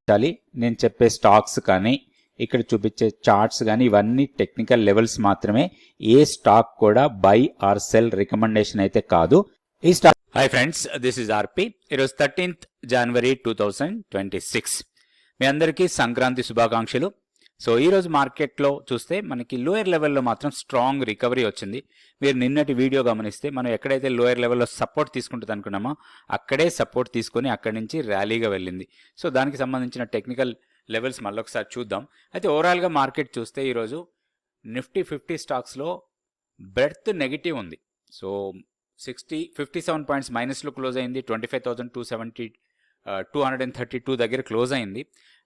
నేను చెప్పే స్టాక్స్ కానీ ఇక్కడ చూపించే చార్ట్స్ కానీ ఇవన్నీ టెక్నికల్ లెవెల్స్ మాత్రమే. ఏ స్టాక్ కూడా బై ఆర్ సెల్ రికమెండేషన్ అయితే కాదు. ఈ stock hi friends, this is RP. ఈరోజు 13th January 2026. మీ అందరికీ సంక్రాంతి శుభాకాంక్షలు. సో ఈరోజు మార్కెట్లో చూస్తే మనకి లోయర్ లెవెల్లో మాత్రం స్ట్రాంగ్ రికవరీ వచ్చింది. మీరు నిన్నటి వీడియో గమనిస్తే మనం ఎక్కడైతే లోయర్ లెవెల్లో సపోర్ట్ తీసుకుంటుంది అనుకున్నామో అక్కడే సపోర్ట్ తీసుకొని అక్కడి నుంచి ర్యాలీగా వెళ్ళింది. సో దానికి సంబంధించిన టెక్నికల్ లెవెల్స్ మళ్ళీ ఒకసారి చూద్దాం. అయితే ఓవరాల్గా మార్కెట్ చూస్తే ఈరోజు నిఫ్టీ 50 స్టాక్స్లో బ్రెడ్త్ నెగిటివ్ ఉంది. సో 57 పాయింట్స్ మైనస్లో క్లోజ్ అయింది. 25,232 దగ్గర క్లోజ్ అయింది.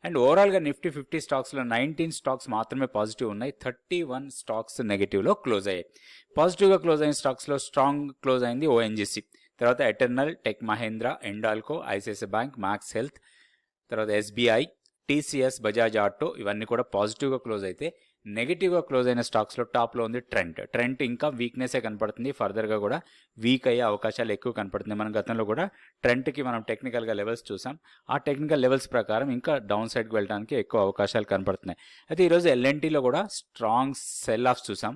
అండ్ ఓవరాల్గా నిఫ్టీ 50 స్టాక్స్లో 19 స్టాక్స్ మాత్రమే పాజిటివ్ ఉన్నాయి. 31 స్టాక్స్ నెగిటివ్లో క్లోజ్ అయ్యాయి. పాజిటివ్గా క్లోజ్ అయిన స్టాక్స్లో స్ట్రాంగ్ క్లోజ్ అయింది ఓఎన్జీసీ, తర్వాత Eternal, Tech Mahindra, Hindalco, ICICI bank, Max health, తర్వాత ఎస్బీఐ, టీసీఎస్, బజాజ్ ఆటో ఇవన్నీ కూడా పాజిటివ్గా క్లోజ్ అయితే నెగిటివ్గా క్లోజ్ అయిన స్టాక్స్లో టాప్లో ఉంది ట్రెంట్ ఇంకా వీక్నెసే కనపడుతుంది. ఫర్దర్గా కూడా వీక్ అయ్యే అవకాశాలు ఎక్కువ కనపడుతుంది. మనం గతంలో కూడా ట్రెంట్కి మనం టెక్నికల్గా లెవెల్స్ చూసాం. ఆ టెక్నికల్ లెవెల్స్ ప్రకారం ఇంకా డౌన్ సైడ్కి వెళ్ళడానికి ఎక్కువ అవకాశాలు కనపడుతున్నాయి. అయితే ఈరోజు ఎల్ఎన్టీలో కూడా స్ట్రాంగ్ సెల్ ఆఫ్ చూసాం.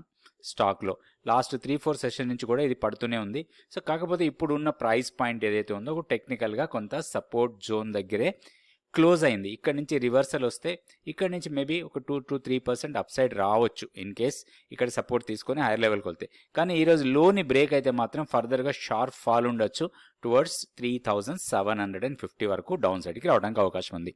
స్టాక్లో లాస్ట్ 3-4 సెషన్ నుంచి కూడా ఇది పడుతూనే ఉంది. సో కాకపోతే ఇప్పుడు ఉన్న ప్రైస్ పాయింట్ ఏదైతే ఉందో ఒక టెక్నికల్గా కొంత సపోర్ట్ జోన్ దగ్గరే క్లోజ్ అయింది. ఇక్కడ నుంచి రివర్సల్ వస్తే ఇక్కడ నుంచి మేబీ ఒక 2-3% అప్ సైడ్ రావచ్చు ఇన్ కేస్ ఇక్కడ సపోర్ట్ తీసుకొని హైయర్ లెవెల్కి వెళ్తే. కానీ ఈరోజు లోని బ్రేక్ అయితే మాత్రం ఫర్దర్గా షార్ప్ ఫాల్ ఉండొచ్చు. టువర్డ్స్ 3,750 వరకు డౌన్ సైడ్కి రావడానికి అవకాశం ఉంది.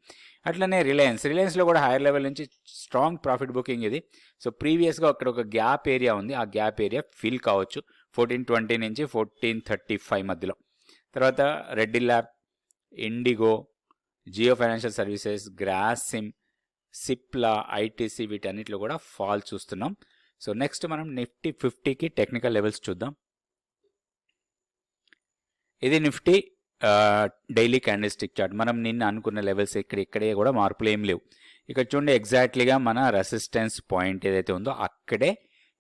అట్లనే రిలయన్స్లో కూడా హైయర్ లెవెల్ నుంచి స్ట్రాంగ్ ప్రాఫిట్ బుకింగ్ ఇది. సో ప్రీవియస్గా అక్కడ ఒక గ్యాప్ ఏరియా ఉంది. ఆ గ్యాప్ ఏరియా ఫిల్ కావచ్చు 1420 నుంచి 1435 మధ్యలో. తర్వాత Reddy lab, IndiGo, Jio financial services, Grasim, Cipla, ITC వీటన్నిటిలో కూడా ఫాల్ చూస్తున్నాం. సో నెక్స్ట్ మనం నిఫ్టీ 50కి టెక్నికల్ లెవెల్స్ చూద్దాం. ఇది Nifty daily candlestick chart. మనం నిన్న అనుకున్న లెవెల్స్ ఇక్కడే కూడా మార్పులు ఏం లేవు. ఇక్కడ చూడండి ఎగ్జాక్ట్లీగా మన రెసిస్టెన్స్ పాయింట్ ఏదైతే ఉందో అక్కడే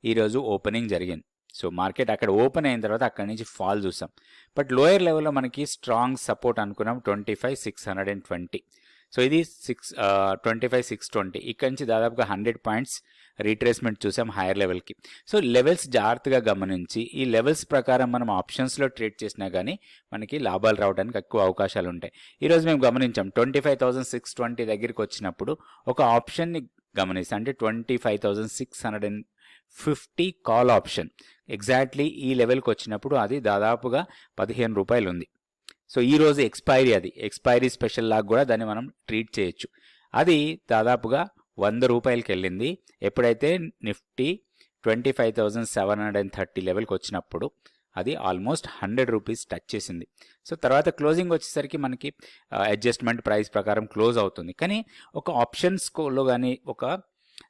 ఈరోజు ఓపెనింగ్ జరిగింది. సో మార్కెట్ అక్కడ ఓపెన్ అయిన తర్వాత అక్కడి నుంచి ఫాల్ చూసాం. బట్ లోయర్ లెవెల్లో మనకి స్ట్రాంగ్ సపోర్ట్ అనుకున్నాం 25,620. సో ఇది 25,620. ఇక్కడ నుంచి దాదాపుగా 100 పాయింట్స్ రీట్రేస్మెంట్ చూసాం హైయర్ లెవెల్కి. సో లెవెల్స్ జాగ్రత్తగా గమనించి ఈ లెవెల్స్ ప్రకారం మనం ఆప్షన్స్లో ట్రేడ్ చేసినా కానీ మనకి లాభాలు రావడానికి ఎక్కువ అవకాశాలు ఉంటాయి. ఈరోజు మేము గమనించాం 25,620 దగ్గరికి వచ్చినప్పుడు ఒక ఆప్షన్ని గమనిస్తాం. అంటే 25,650 కాల్ ఆప్షన్ ఎగ్జాక్ట్లీ ఈ లెవెల్కి వచ్చినప్పుడు అది దాదాపుగా 15 రూపాయలు ఉంది. సో ఈరోజు ఎక్స్పైరీ స్పెషల్ లాగా కూడా దాన్ని మనం ట్రీట్ చేయొచ్చు. అది దాదాపుగా 100 రూపాయలకి వెళ్ళింది ఎప్పుడైతే నిఫ్టీ 25,730 లెవెల్కి వచ్చినప్పుడు. అది ఆల్మోస్ట్ 100 రూపీస్ టచ్ చేసింది. సో తర్వాత క్లోజింగ్ వచ్చేసరికి మనకి అడ్జస్ట్మెంట్ ప్రైస్ ప్రకారం క్లోజ్ అవుతుంది. కానీ ఒక ఆప్షన్స్లో కానీ ఒక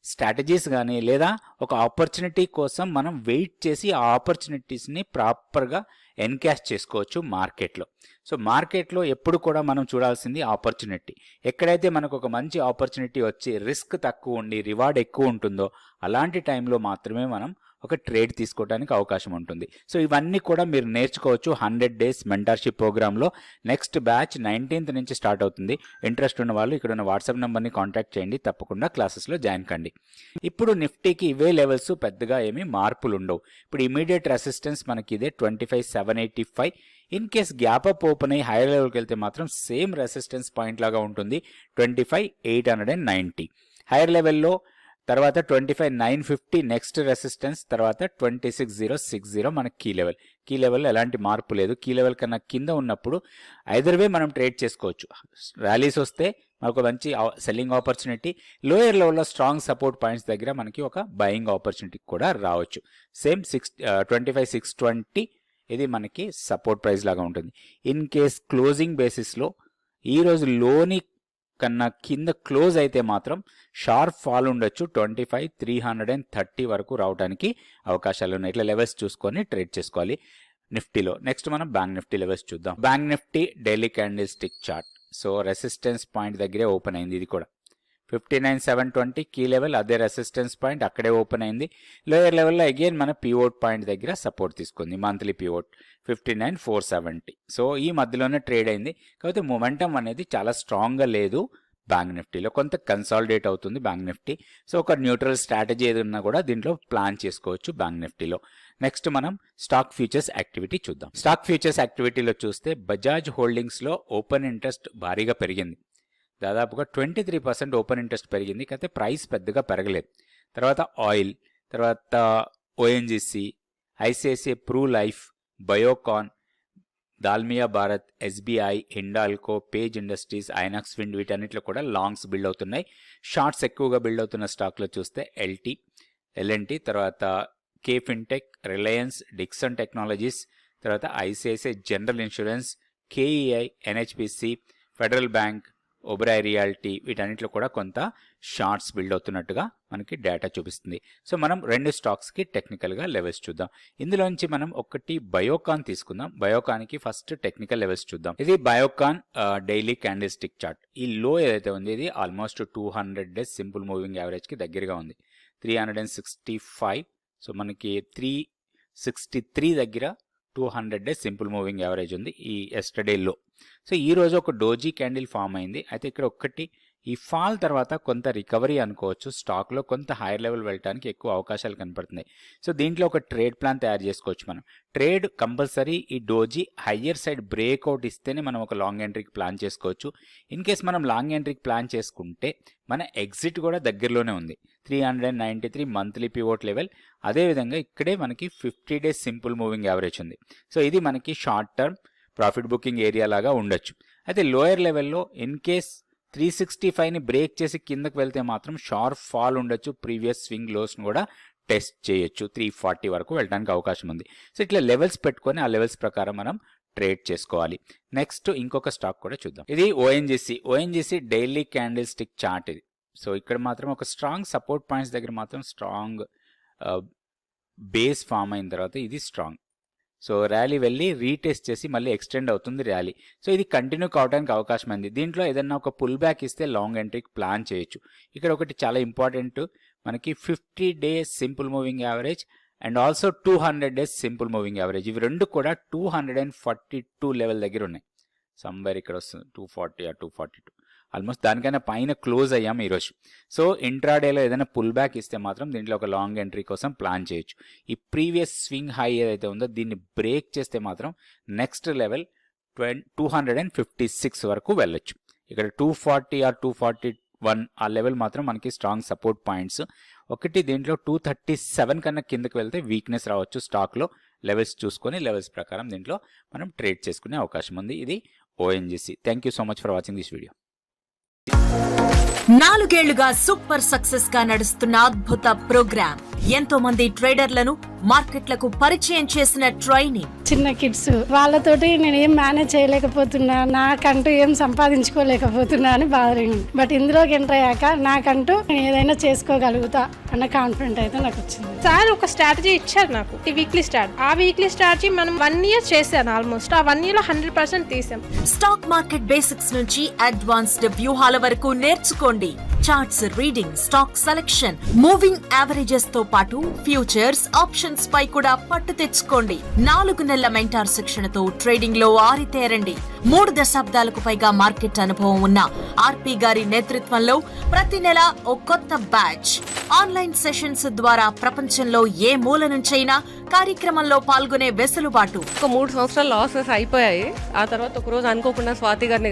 స్ట్రాటజీస్ కానీ లేదా ఒక ఆపర్చునిటీ కోసం మనం వెయిట్ చేసి ఆ ఆపర్చునిటీస్ని ప్రాపర్గా ఎన్కాష్ చేసుకోవచ్చు మార్కెట్లో. సో మార్కెట్లో ఎప్పుడు కూడా మనం చూడాల్సింది ఆపర్చునిటీ. ఎక్కడైతే మనకు ఒక మంచి ఆపర్చునిటీ వచ్చి రిస్క్ తక్కువ ఉండి రివార్డ్ ఎక్కువ ఉంటుందో అలాంటి టైంలో మాత్రమే మనం ఒక ట్రేడ్ తీసుకోవడానికి అవకాశం ఉంటుంది. సో ఇవన్నీ కూడా మీరు నేర్చుకోవచ్చు 100 days మెంటర్షిప్ ప్రోగ్రాంలో. నెక్స్ట్ బ్యాచ్ 19th నుంచి స్టార్ట్ అవుతుంది. ఇంట్రెస్ట్ ఉన్న వాళ్ళు ఇక్కడ ఉన్న వాట్సాప్ నెంబర్ని కాంటాక్ట్ చేయండి. తప్పకుండా క్లాసెస్లో జాయిన్ కండి. ఇప్పుడు నిఫ్టీకి ఇవే లెవెల్స్ పెద్దగా ఏమీ మార్పులు ఉండవు. ఇప్పుడు ఇమీడియట్ రెసిస్టెన్స్ మనకి ఇదే 25,785. In case gap up open అయ్యి హైయర్ లెవెల్కి వెళ్తే మాత్రం సేమ్ రెసిస్టెన్స్ పాయింట్ లాగా ఉంటుంది 25,890. హైయర్ లెవెల్లో తర్వాత 25,950 నెక్స్ట్ రెసిస్టెన్స్, తర్వాత 26,060 మన కీ లెవెల్లో ఎలాంటి మార్పు లేదు. కీ లెవెల్ కన్నా కింద ఉన్నప్పుడు ఐదర్ వే మనం ట్రేడ్ చేసుకోవచ్చు. ర్యాలీస్ వస్తే మనకు మంచి సెల్లింగ్ ఆపర్చునిటీ, లోయర్ లెవెల్లో స్ట్రాంగ్ సపోర్ట్ పాయింట్స్ దగ్గర మనకి ఒక బయింగ్ ఆపర్చునిటీ కూడా రావచ్చు. సేమ్ 25,620 ఇది మనకి సపోర్ట్ ప్రైస్ లాగా ఉంటుంది. ఇన్ కేస్ క్లోజింగ్ బేసిస్లో ఈరోజు లోని కన్నా కింద క్లోజ్ అయితే మాత్రం షార్ప్ ఫాల్ ఉండొచ్చు 25,330 వరకు రావడానికి అవకాశాలు ఉన్నాయి. ఇట్లా లెవెల్స్ చూసుకొని ట్రేడ్ చేసుకోవాలి నిఫ్టీలో. నెక్స్ట్ మనం బ్యాంక్ నిఫ్టీ లెవెల్స్ చూద్దాం. Bank Nifty daily candlestick chart. So resistance point దగ్గరే ఓపెన్ అయింది. ఇది కూడా 59,720 కీ లెవెల్, అదే రెసిస్టెన్స్ పాయింట్ అక్కడే ఓపెన్ అయింది. లోయర్ లెవెల్లో అగైన్ మన పివోట్ పాయింట్ దగ్గర సపోర్ట్ తీసుకుంది. Monthly pivot 59,470. సో ఈ మధ్యలోనే ట్రేడ్ అయింది. కాకపోతే మొమెంటం అనేది చాలా స్ట్రాంగ్గా లేదు. బ్యాంక్ నిఫ్టీలో కొంత కన్సాలిడేట్ అవుతుంది బ్యాంక్ నిఫ్టీ. సో ఒక న్యూట్రల్ స్ట్రాటజీ ఏదన్నా కూడా దీంట్లో ప్లాన్ చేసుకోవచ్చు బ్యాంక్ నిఫ్టీలో. నెక్స్ట్ మనం స్టాక్ ఫ్యూచర్స్ యాక్టివిటీ చూద్దాం. స్టాక్ ఫ్యూచర్స్ యాక్టివిటీలో చూస్తే బజాజ్ హోల్డింగ్స్లో ఓపెన్ ఇంట్రెస్ట్ భారీగా పెరిగింది. దాదాపుగా 23% ఓపెన్ ఇంట్రెస్ట్ పెరిగింది, అయితే ప్రైస్ పెద్దగా పెరగలేదు. తర్వాత ఆయిల్, తర్వాత ONGC, ICICI Pru Life, Biocon, Dalmia Bharat, SBI, Hindalco, Page Industries, Inox wind వీటన్నిటిలో కూడా లాంగ్స్ బిల్డ్ అవుతున్నాయి. షార్ట్స్ ఎక్కువగా బిల్డ్ అవుతున్న స్టాక్లో చూస్తే ఎల్ఎన్టీ, తర్వాత K fintech, Reliance, Dixon Technologies, తర్వాత ICICI general insurance, KEI, NHPC, Federal Bank, Oberoi realty వీటన్నిటిలో కూడా కొంత షార్ట్స్ బిల్డ్ అవుతున్నట్టుగా మనకి డేటా చూపిస్తుంది. సో మనం 2 స్టాక్స్కి టెక్నికల్గా లెవెల్స్ చూద్దాం. ఇందులోంచి మనం ఒకటి బయోకాన్ తీసుకుందాం. బయోకాన్కి ఫస్ట్ టెక్నికల్ లెవెల్స్ చూద్దాం. ఇది Biocon daily candlestick chart. ఈ లో ఏదైతే ఉంది ఇది ఆల్మోస్ట్ 200 డేస్ సింపుల్ మూవింగ్ యావరేజ్కి దగ్గరగా ఉంది. 365, సో మనకి 363 దగ్గర 200 డేస్ సింపుల్ మూవింగ్ యావరేజ్ ఉంది ఈ ఎస్టర్డే లో. సో ఈ రోజు ఒక డోజీ క్యాండిల్ ఫామ్ అయింది. అయితే ఇక్కడ ఒక్కటి ఈ ఫాల్ తర్వాత కొంత రికవరీ అనుకోవచ్చు. స్టాక్లో కొంత హైయర్ లెవెల్ వెళ్ళడానికి ఎక్కువ అవకాశాలు కనపడుతున్నాయి. సో దీంట్లో ఒక ట్రేడ్ ప్లాన్ తయారు చేసుకోవచ్చు మనం. ట్రేడ్ కంపల్సరీ ఈ డోజీ హయ్యర్ సైడ్ బ్రేక్అవుట్ ఇస్తేనే మనం ఒక లాంగ్ ఎంట్రీకి ప్లాన్ చేసుకోవచ్చు. ఇన్ కేస్ మనం లాంగ్ ఎంట్రీకి ప్లాన్ చేసుకుంటే మన ఎగ్జిట్ కూడా దగ్గరలోనే ఉంది. 393 మంత్లీ పివోట్ లెవెల్. అదేవిధంగా ఇక్కడే మనకి 50 డేస్ సింపుల్ మూవింగ్ యావరేజ్ ఉంది. సో ఇది మనకి short term profit booking area లాగా ఉండొచ్చు. అయితే లోయర్ లెవెల్లో ఇన్ కేస్ 365ని బ్రేక్ చేసి కిందకు వెళ్తే మాత్రం షార్ప్ ఫాల్ ఉండొచ్చు. ప్రీవియస్ స్వింగ్ లోస్ను కూడా టెస్ట్ చేయొచ్చు. 340 వరకు వెళ్ళడానికి అవకాశం ఉంది. సో ఇట్లా లెవెల్స్ పెట్టుకొని ఆ లెవెల్స్ ప్రకారం మనం ట్రేడ్ చేసుకోవాలి. నెక్స్ట్ ఇంకొక స్టాక్ కూడా చూద్దాం. ఇది ONGC daily candlestick chart ఇది. సో ఇక్కడ మాత్రం ఒక స్ట్రాంగ్ సపోర్ట్ పాయింట్స్ దగ్గర మాత్రం స్ట్రాంగ్ బేస్ ఫామ్ అయిన తర్వాత ఇది స్ట్రాంగ్. సో ర్యాలీ వెళ్ళి రీటెస్ట్ చేసి మళ్ళీ ఎక్స్టెండ్ అవుతుంది ర్యాలీ. సో ఇది కంటిన్యూ కావడానికి అవకాశం ఉంది. దీంట్లో ఏదన్నా ఒక పుల్ బ్యాక్ ఇస్తే లాంగ్ ఎంట్రీకి ప్లాన్ చేయొచ్చు. ఇక్కడ ఒకటి చాలా ఇంపార్టెంట్, మనకి 50 days simple moving average and also 200 days simple moving average, ఇవి రెండు కూడా 242 లెవెల్ దగ్గర ఉన్నాయి. సమ్వేర్ ఇక్కడ వస్తుంది 240 or 242, ఆల్మోస్ట్ దానికైనా పైన క్లోజ్ అయ్యాం ఈరోజు. సో ఇంట్రాడేలో ఏదైనా పుల్ బ్యాక్ ఇస్తే మాత్రం దీంట్లో ఒక లాంగ్ ఎంట్రీ కోసం ప్లాన్ చేయొచ్చు. ఈ ప్రీవియస్ స్వింగ్ హై ఏదైతే ఉందో దీన్ని బ్రేక్ చేస్తే మాత్రం నెక్స్ట్ లెవెల్ 256 వరకు వెళ్ళొచ్చు. ఇక్కడ 240 or 241 ఆ లెవెల్ మాత్రం మనకి స్ట్రాంగ్ సపోర్ట్ పాయింట్స్. ఒకటి దీంట్లో 237 కన్నా కిందకి వెళ్తే వీక్నెస్ రావచ్చు. స్టాక్లో లెవెల్స్ చూసుకొని లెవెల్స్ ప్రకారం దీంట్లో మనం ట్రేడ్ చేసుకునే అవకాశం ఉంది. ఇది ONGC. Thank you so much for watching this video. 4 ఏళ్లుగా సూపర్ సక్సెస్ గా నడుస్తున్న అద్భుత ప్రోగ్రామ్. ఎంతో మంది ట్రేడర్లను మార్కెట్లకు పరిచయం చేసిన ట్రైనింగ్. చిన్న కిడ్స్ వాళ్ళతోటి నేను ఏం మేనేజ్ చేయలేకపోతున్నా, నాకంటూ ఏం సంపాదించుకోలేకపోతున్నా అని బాధరింది. బట్ ఇందులోకి ఎంటర్ అయ్యాక నాకంటూ నేను ఏదైనా చేసుకోగలుగుతా అన్న కాన్ఫిడెంట్ అయితే నాకు వచ్చింది. సార్ ఒక స్ట్రాటజీ ఇచ్చారు నాకు, ఈ వీక్లీ స్ట్రాటజీ. ఆ వీక్లీ స్ట్రాటజీ మనం 1 year చేశాను. ఆల్మోస్ట్ ఆ 1 year లో 100% తీసాం. స్టాక్ మార్కెట్ బేసిక్స్ నుంచి అడ్వాన్స్డ్ వ్యూహాల వరకు నేర్చుకోండి. Charts reading, stock selection, moving averages తో పాటు ఫ్యూచర్స్, ఆప్షన్స్ పై కూడా పట్టు తెచ్చుకోండి. 4 నెలల మెంటార్ శిక్షణతో ట్రేడింగ్ లో ఆరితేరండి. 3 దశాబ్దాలకు పైగా మార్కెట్ అనుభవం ఉన్న ఆర్పి గారి నేతృత్వంలో ప్రతి నెల ఓ కొత్త బ్యాచ్. ఆన్లైన్ సెషన్స్ ద్వారా ప్రపంచంలో ఏ మూల నుంచైనా కార్యక్రమంలో పాల్గొనే వెసులుబాటు. ఒక 3 సంవత్సరాలు లాసెస్ అయిపోయాయి. ఆ తర్వాత ఒక రోజు అనుకోకుండా స్వాతి గారిని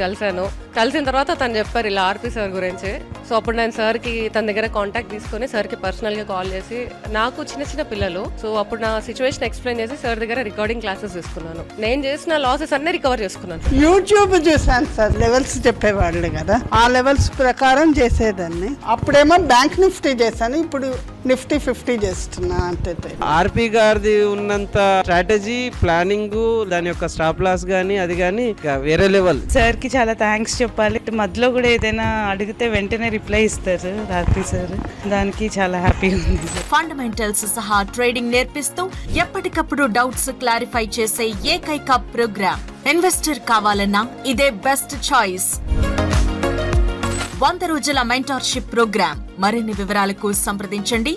కలిసిన తర్వాత తను చెప్పారు ఇలా ఆర్పి సార్ గురించి. సో అప్పుడు నేను సార్ కి తన దగ్గర కాంటాక్ట్ తీసుకుని సార్ కి పర్సనల్ గా కాల్ చేసి, నాకు చిన్న పిల్లలు, సో అప్పుడు నా సిచ్యువేషన్ ఎక్స్ప్లెయిన్ చేసి సార్ దగ్గర రికార్డింగ్ క్లాసెస్ తీసుకున్నాను. నేను చేసిన లాసెస్ అన్ని రికవర్ చేసుకున్నాను. యూట్యూబ్ చూసాను సార్, లెవెల్స్ చెప్పేవాళ్ళు కదా, ఆ లెవెల్స్ ప్రకారం చేసేదాన్ని. అప్పుడేమో బ్యాంక్ నిఫ్టీ చేశాను, ఇప్పుడు నిఫ్టీ 50 చేస్తున్నా అంతే. ఆర్పి గారిది ఉన్నంత స్ట్రాటజీ, ప్లానింగ్, దాని యొక్క స్టాప్ లాస్ గానీ అది గానీ వేరే లెవెల్. సార్ కి చాలా థ్యాంక్స్ చెప్పాలి. మధ్యలో కూడా ఏదైనా అడిగితే వెంటనే రిప్లై ఇస్తారు ఆర్పి సార్, దానికి చాలా హ్యాపీగా ఉంది. ఫండమెంటల్స్ సహా ట్రేడింగ్ నేర్పిస్తూ ఎప్పటికప్పుడు డౌట్స్ క్లారిఫై చేసే ఏకైక ప్రోగ్రామ్. ఇన్వెస్టర్ కావాలన్నా ఇదే బెస్ట్ చాయిస్. 100 రోజుల మెంటార్షిప్ ప్రోగ్రామ్. మరిన్ని వివరాలకు సంప్రదించండి